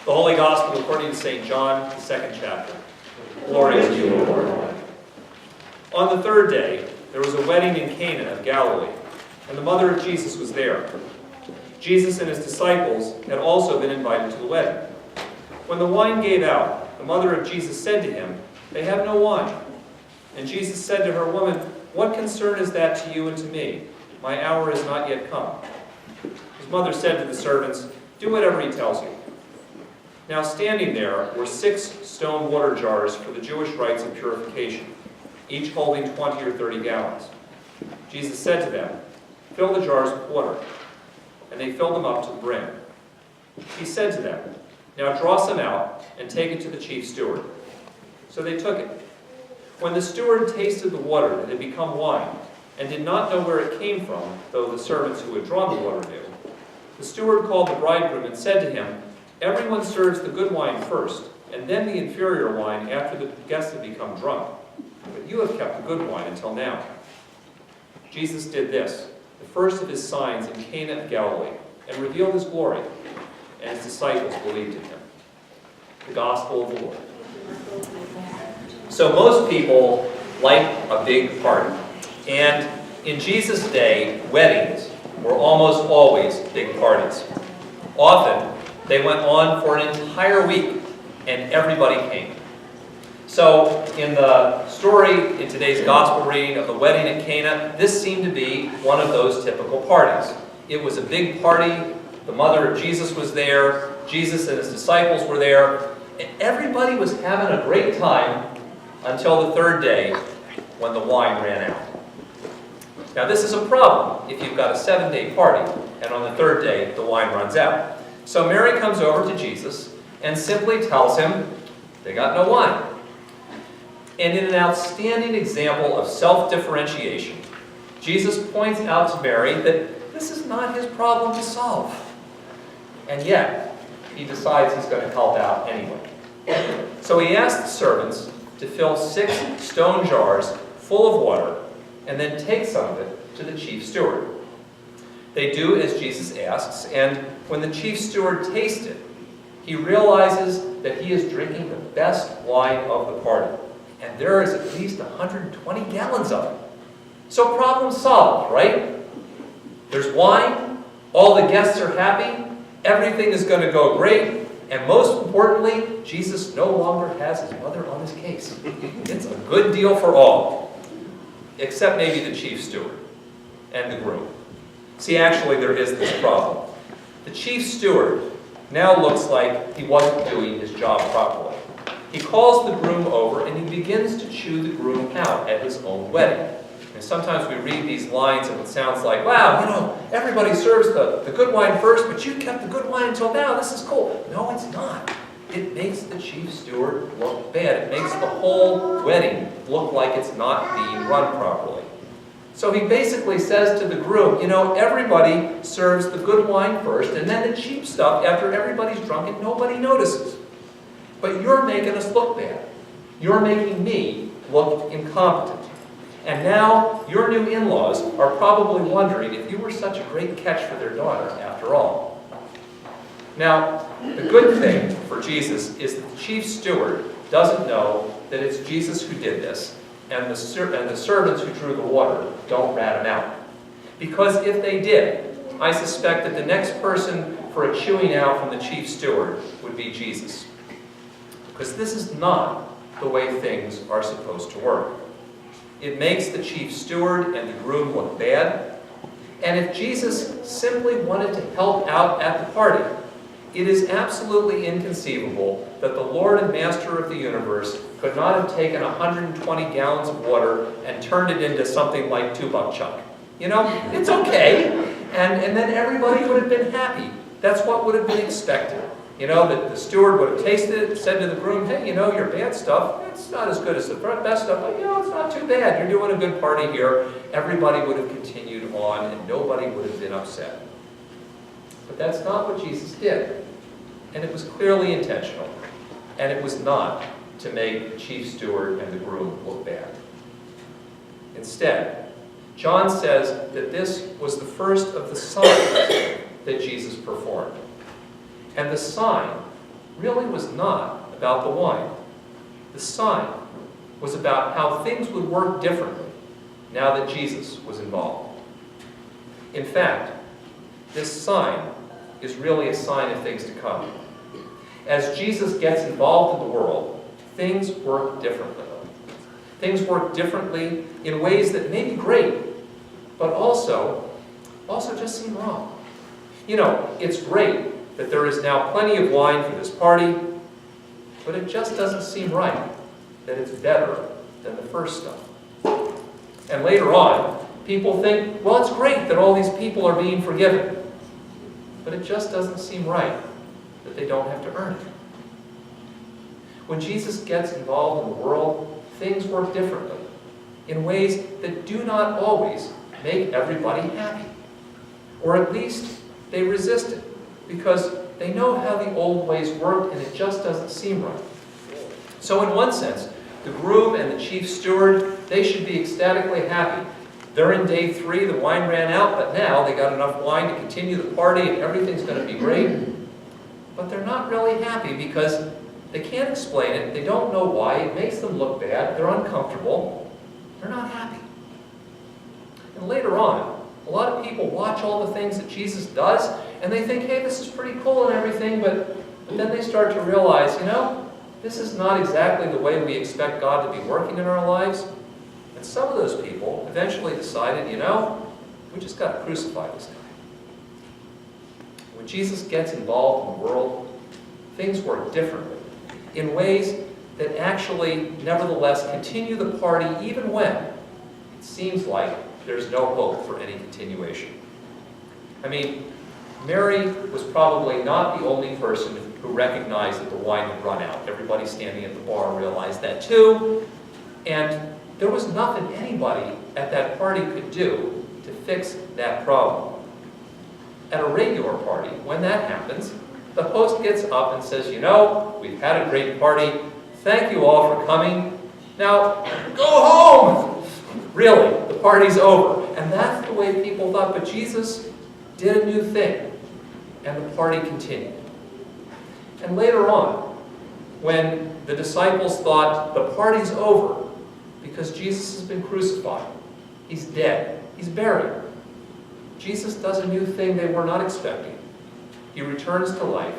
The Holy Gospel according to St. John, the 2nd chapter. Glory to you, O Lord. On the third day, there was a wedding in Cana of Galilee, and the mother of Jesus was there. Jesus and his disciples had also been invited to the wedding. When the wine gave out, the mother of Jesus said to him, "They have no wine." And Jesus said to her, "Woman, what concern is that to you and to me? My hour is not yet come." His mother said to the servants, "Do whatever he tells you." Now standing there were 6 stone water jars for the Jewish rites of purification, each holding 20 or 30 gallons. Jesus said to them, "Fill the jars with water." And they filled them up to the brim. He said to them, "Now draw some out and take it to the chief steward." So they took it. When the steward tasted the water that had become wine, and did not know where it came from, though the servants who had drawn the water knew, the steward called the bridegroom and said to him, "Everyone serves the good wine first, and then the inferior wine after the guests have become drunk. But you have kept the good wine until now." Jesus did this, the first of his signs in Cana of Galilee, and revealed his glory, and his disciples believed in him. The Gospel of the Lord. So most people like a big party. And in Jesus' day, weddings were almost always big parties. Often, they went on for an entire week, and everybody came. So, in the story in today's Gospel reading of the wedding at Cana, this seemed to be one of those typical parties. It was a big party. The mother of Jesus was there. Jesus and his disciples were there. And everybody was having a great time until the third day when the wine ran out. Now, this is a problem if you've got a 7-day party, and on the third day, the wine runs out. So Mary comes over to Jesus and simply tells him they got no wine. And in an outstanding example of self-differentiation, Jesus points out to Mary that this is not his problem to solve. And yet, he decides he's going to help out anyway. So he asks the servants to fill 6 stone jars full of water and then take some of it to the chief steward. They do as Jesus asks, and when the chief steward tastes it, he realizes that he is drinking the best wine of the party. And there is at least 120 gallons of it. So problem solved, right? There's wine, all the guests are happy, everything is going to go great, and most importantly, Jesus no longer has his mother on his case. It's a good deal for all, except maybe the chief steward and the groom. See, actually, there is this problem. The chief steward now looks like he wasn't doing his job properly. He calls the groom over and he begins to chew the groom out at his own wedding. And sometimes we read these lines and it sounds like, wow, everybody serves the good wine first, but you kept the good wine until now. This is cool. No, it's not. It makes the chief steward look bad. It makes the whole wedding look like it's not being run properly. So he basically says to the groom, everybody serves the good wine first and then the cheap stuff after everybody's drunk and nobody notices. But you're making us look bad. You're making me look incompetent. And now your new in-laws are probably wondering if you were such a great catch for their daughter after all. Now, the good thing for Jesus is that the chief steward doesn't know that it's Jesus who did this, and the servants who drew the water don't rat him out. Because if they did, I suspect that the next person for a chewing out from the chief steward would be Jesus. Because this is not the way things are supposed to work. It makes the chief steward and the groom look bad. And if Jesus simply wanted to help out at the party, it is absolutely inconceivable that the Lord and Master of the universe could not have taken 120 gallons of water and turned it into something like 2-buck chuck. It's okay. And then everybody would have been happy. That's what would have been expected. That the steward would have tasted it, said to the groom, hey, your bad stuff, it's not as good as the best stuff, but it's not too bad. You're doing a good party here. Everybody would have continued on and nobody would have been upset. But that's not what Jesus did. And it was clearly intentional. And it was not to make the chief steward and the groom look bad. Instead, John says that this was the first of the signs that Jesus performed. And the sign really was not about the wine. The sign was about how things would work differently now that Jesus was involved. In fact, this sign is really a sign of things to come. As Jesus gets involved in the world, things work differently. Things work differently in ways that may be great, but also just seem wrong. You know, it's great that there is now plenty of wine for this party, but it just doesn't seem right that it's better than the first stuff. And later on, people think, well, it's great that all these people are being forgiven, but it just doesn't seem right that they don't have to earn it. When Jesus gets involved in the world, things work differently, in ways that do not always make everybody happy. Or at least they resist it, because they know how the old ways worked and it just doesn't seem right. So in one sense, the groom and the chief steward, they should be ecstatically happy. They're in day 3, the wine ran out, but now they got enough wine to continue the party and everything's going to be great. But they're not really happy because they can't explain it, they don't know why, it makes them look bad, they're uncomfortable, they're not happy. And later on, a lot of people watch all the things that Jesus does, and they think, hey, this is pretty cool and everything, but then they start to realize, you know, this is not exactly the way we expect God to be working in our lives. And some of those people eventually decided, you know, we just got to crucify this guy. When Jesus gets involved in the world, things work differently, in ways that actually, nevertheless, continue the party even when it seems like there's no hope for any continuation. I mean, Mary was probably not the only person who recognized that the wine had run out. Everybody standing at the bar realized that too. And there was nothing anybody at that party could do to fix that problem. At a regular party, when that happens, the host gets up and says, you know, we've had a great party. Thank you all for coming. Now, go home! Really, the party's over. And that's the way people thought. But Jesus did a new thing, and the party continued. And later on, when the disciples thought the party's over because Jesus has been crucified, he's dead, he's buried, Jesus does a new thing they were not expecting. He returns to life,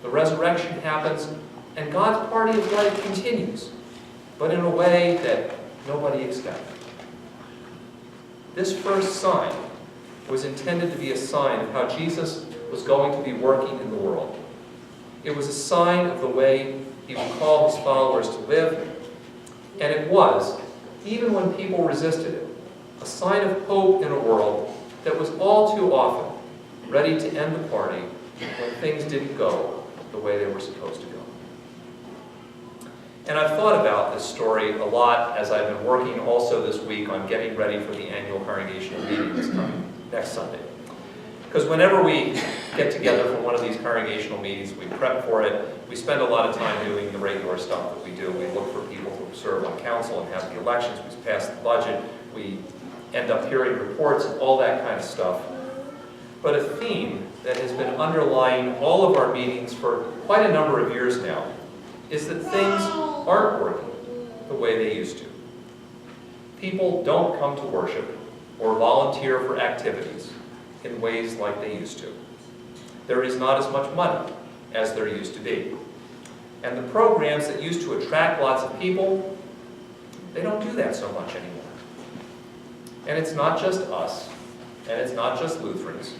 the resurrection happens, and God's party of life continues, but in a way that nobody expected. This first sign was intended to be a sign of how Jesus was going to be working in the world. It was a sign of the way he would call his followers to live, and it was, even when people resisted it, a sign of hope in a world that was all too often ready to end the party when things didn't go the way they were supposed to go. And I've thought about this story a lot as I've been working also this week on getting ready for the annual congregational meeting this coming next Sunday. Because whenever we get together for one of these congregational meetings, we prep for it. We spend a lot of time doing the regular stuff that we do. We look for people to serve on council and have the elections. We pass the budget. We end up hearing reports and all that kind of stuff. But a theme that has been underlying all of our meetings for quite a number of years now is that things aren't working the way they used to. People don't come to worship or volunteer for activities in ways like they used to. There is not as much money as there used to be. And the programs that used to attract lots of people, they don't do that so much anymore. And it's not just us, and it's not just Lutherans.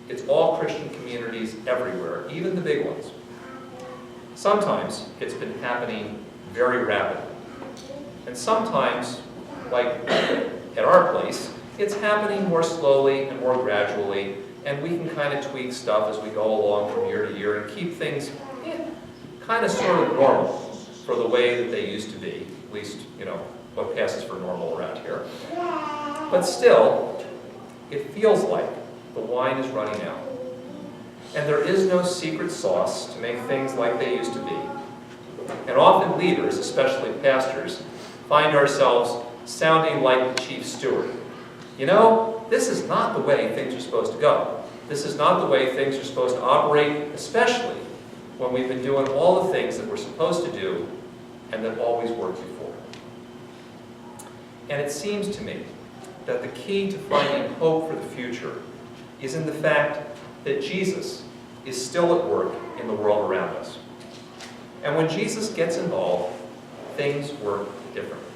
It's all Christian communities everywhere, even the big ones. Sometimes it's been happening very rapidly. And sometimes, like at our place, it's happening more slowly and more gradually, and we can kind of tweak stuff as we go along from year to year and keep things kind of sort of normal for the way that they used to be, at least, you know, what passes for normal around here. But still, it feels like the wine is running out. And there is no secret sauce to make things like they used to be. And often leaders, especially pastors, find ourselves sounding like the chief steward. You know, this is not the way things are supposed to go. This is not the way things are supposed to operate, especially when we've been doing all the things that we're supposed to do and that always worked before. And it seems to me that the key to finding hope for the future is in the fact that Jesus is still at work in the world around us. And when Jesus gets involved, things work differently.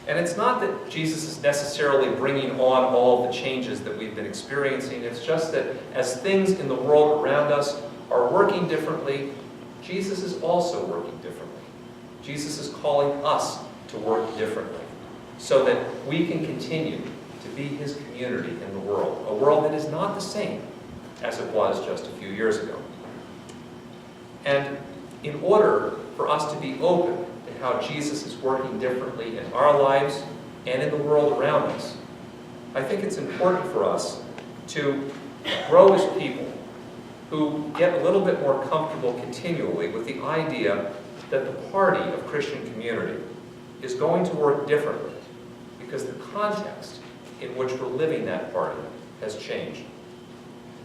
And it's not that Jesus is necessarily bringing on all the changes that we've been experiencing. It's just that as things in the world around us are working differently, Jesus is also working differently. Jesus is calling us to work differently so that we can continue to be his community in the world, a world that is not the same as it was just a few years ago. And in order for us to be open to how Jesus is working differently in our lives and in the world around us, I think it's important for us to grow as people who get a little bit more comfortable continually with the idea that the party of Christian community is going to work differently because the context in which we're living that party has changed.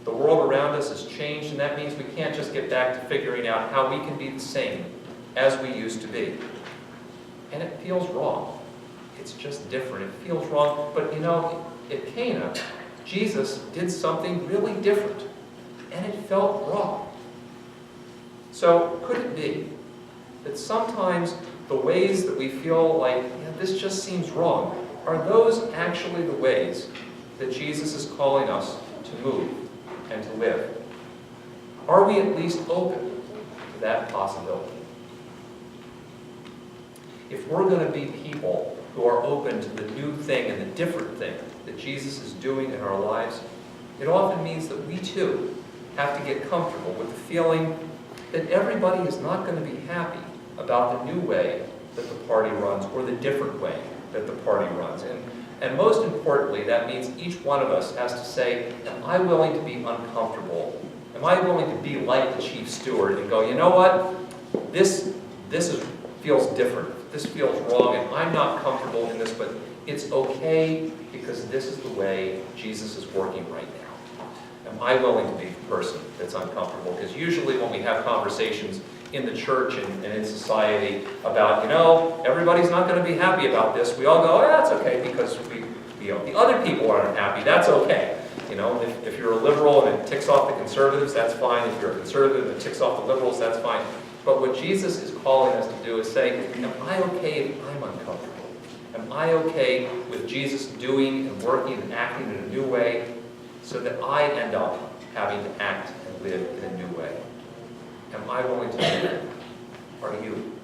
The world around us has changed, and that means we can't just get back to figuring out how we can be the same as we used to be. And it feels wrong. It's just different. It feels wrong. But you know, at Cana, Jesus did something really different, and it felt wrong. So could it be that sometimes the ways that we feel like, yeah, this just seems wrong, are those actually the ways that Jesus is calling us to move and to live? Are we at least open to that possibility? If we're going to be people who are open to the new thing and the different thing that Jesus is doing in our lives, it often means that we too have to get comfortable with the feeling that everybody is not going to be happy about the new way that the party runs or the different way that the party runs. And most importantly, that means each one of us has to say, am I willing to be uncomfortable? Am I willing to be like the chief steward and go, you know what? This feels different. This feels wrong, and I'm not comfortable in this, but it's okay because this is the way Jesus is working right now. Am I willing to be the person that's uncomfortable? Because usually when we have conversations in the church and in society about, you know, everybody's not going to be happy about this, we all go, oh, that's okay because the other people aren't happy. That's okay. You know, if you're a liberal and it ticks off the conservatives, that's fine. If you're a conservative and it ticks off the liberals, that's fine. But what Jesus is calling us to do is say, am I okay if I'm uncomfortable? Am I okay with Jesus doing and working and acting in a new way so that I end up having to act and live in a new way? Am I willing to do that? Are you?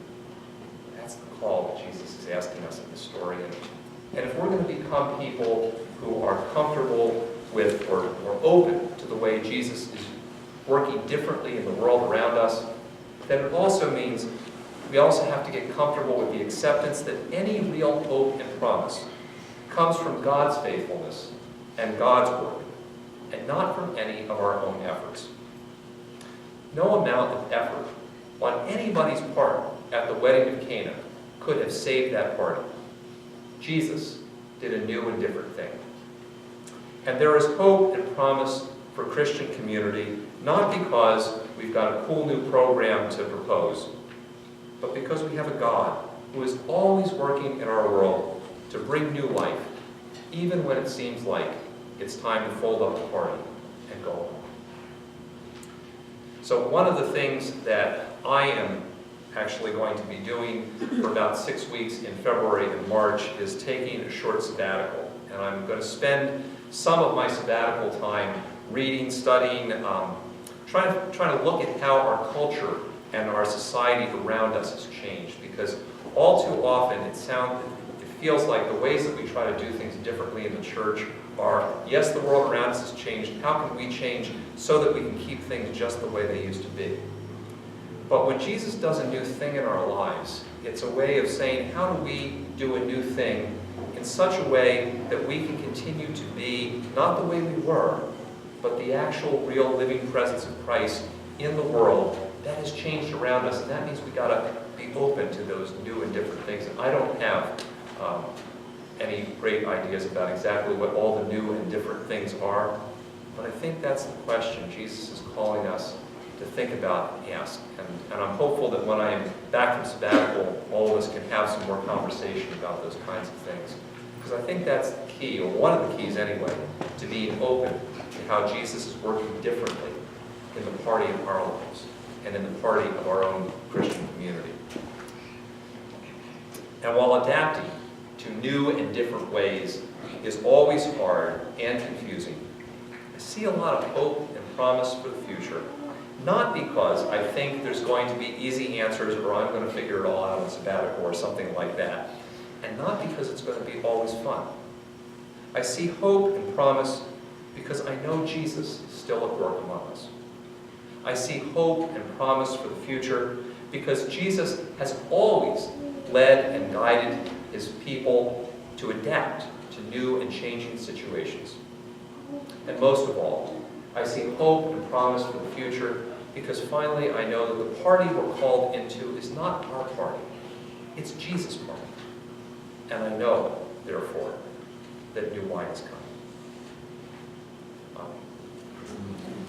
That's the call that Jesus is asking us in this story. And if we're going to become people who are comfortable with or open to the way Jesus is working differently in the world around us, then it also means we also have to get comfortable with the acceptance that any real hope and promise comes from God's faithfulness and God's work, and not from any of our own efforts. No amount of effort on anybody's part at the wedding of Cana could have saved that party. Jesus did a new and different thing. And there is hope and promise for Christian community, not because we've got a cool new program to propose, but because we have a God who is always working in our world to bring new life, even when it seems like it's time to fold up the party and go home. So one of the things that I am actually going to be doing for about 6 weeks in February and March is taking a short sabbatical. And I'm going to spend some of my sabbatical time reading, studying, trying to look at how our culture and our society around us has changed. Because all too often it feels like the ways that we try to do things differently in the church are, yes, the world around us has changed. How can we change so that we can keep things just the way they used to be? But when Jesus does a new thing in our lives, it's a way of saying, how do we do a new thing in such a way that we can continue to be not the way we were, but the actual, real, living presence of Christ in the world that has changed around us. And that means we've got to be open to those new and different things. And I don't have any great ideas about exactly what all the new and different things are, but I think that's the question Jesus is calling us to think about and ask. And I'm hopeful that when I am back from sabbatical, all of us can have some more conversation about those kinds of things. Because I think that's the key, or one of the keys anyway, to being open to how Jesus is working differently in the party of our lives and in the party of our own Christian community. And while adapting to new and different ways is always hard and confusing, I see a lot of hope and promise for the future, not because I think there's going to be easy answers or I'm going to figure it all out on sabbatical or something like that, and not because it's going to be always fun. I see hope and promise because I know Jesus is still at work among us. I see hope and promise for the future because Jesus has always led and guided his people to adapt to new and changing situations. And most of all, I see hope and promise for the future because finally I know that the party we're called into is not our party, it's Jesus' party. And I know, therefore, that new wine is coming. Amen.